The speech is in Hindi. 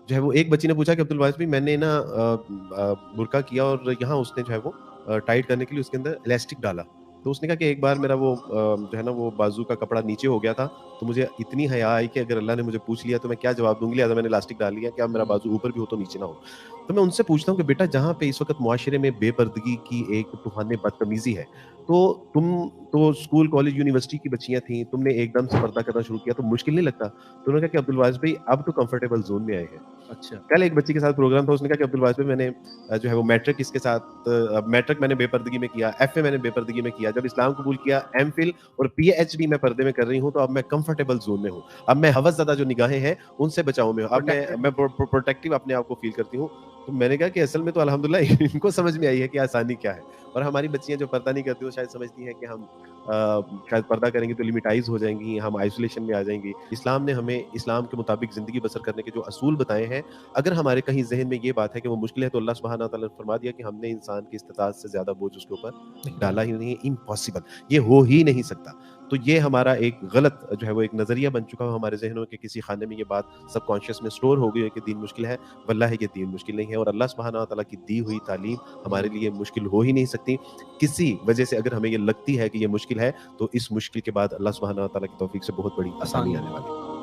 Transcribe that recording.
जो है वो एक बच्ची ने पूछा कि अब्दुल वारिस भाई मैंने ना बुर्का किया और यहाँ उसने जो है वो टाइट करने के लिए उसके अंदर इलास्टिक डाला। तो उसने कहा कि एक बार मेरा वो जो है ना वो बाजू का कपड़ा नीचे हो गया था, तो मुझे इतनी हया आई कि अगर अल्लाह ने मुझे पूछ लिया तो मैं क्या जवाब दूँगी, लिहाज़ा मैंने इलास्टिक डाल लिया कि अब मेरा हुँ, बाजू ऊपर भी हो तो नीचे ना हो। तो मैं उनसे पूछता हूँ कि बेटा जहाँ पे इस वक़्त मुआशरे में बेपर्दगी की एक तूफ़ान बदतमीज़ी है, तो तुम तो स्कूल, कॉलेज, यूनिवर्सिटी की बच्चियाँ थीं, तुमने एकदम से पर्दा करना शुरू किया तो मुश्किल नहीं लगता? तो उन्होंने कहा कि अब्दुल वारिस भई अब तो कंफर्टेबल ज़ोन में आए हैं। अच्छा। कल एक बच्ची के साथ प्रोग्राम था, उसने कहा कि अब्दुल वारिस भाई मैंने जो है वो मैट्रिक इसके साथ मैट्रिक मैंने बेपर्दगी में किया, एफए मैंने बेपर्दगी में किया, जब इस्लाम कबूल किया, एमफिल और पीएचडी मैं पर्दे में कर रही हूँ, तो अब मैं कंफर्टेबल ज़ोन में हूँ। अब मैं हवसज़दा जो निगाहें हैं, उनसे बचाव में हूँ। अब प्रोटेक्टेड मैं हो। प्रोटेक्टिव अपने आप को फ़ील करती हूँ। तो मैंने कहा कि असल में तो अल्हम्दुलिल्लाह इनको समझ में आई है कि आसानी क्या है और हमारी बच्चियाँ जो पर्दा नहीं करती, वो शायद समझती हैं कि हम शायद पर्दा करेंगे तो लिमिटाइज़ हो जाएँगी, हम आइसोलेशन में आ जाएँगे। इस्लाम ने हमें इस्लाम के मुताबिक ज़िंदगी बसर करने के जो असूल बताए हैं, अगर हमारे कहीं ज़हन में ये बात है कि वो मुश्किल है, तो अल्लाह सुब्हानहू व तआला ने फरमा दिया कि हमने इंसान की इस्तिताअत से ज़्यादा बोझ उसके ऊपर नहीं डाला डाला। ही नहीं है, इम्पॉसिबल, ये हो ही नहीं सकता। तो ये हमारा एक गलत जो है वो एक नज़रिया बन चुका है हमारे ज़हनों के किसी खाने में ये बात सबकॉन्शियस में स्टोर हो गई है कि दीन मुश्किल है, वल्लाहि ये दीन मुश्किल नहीं है और अल्लाह सुब्हानहू व तआला की दी हुई तालीम हुँ। हमारे लिए मुश्किल हो ही नहीं सकती। किसी वजह से अगर हमें ये लगती है कि ये मुश्किल है, तो इस मुश्किल के बाद अल्लाह सुब्हानहू व तआला की तौफीक से बहुत बड़ी आसानी आसानी आने होगी। वाली है।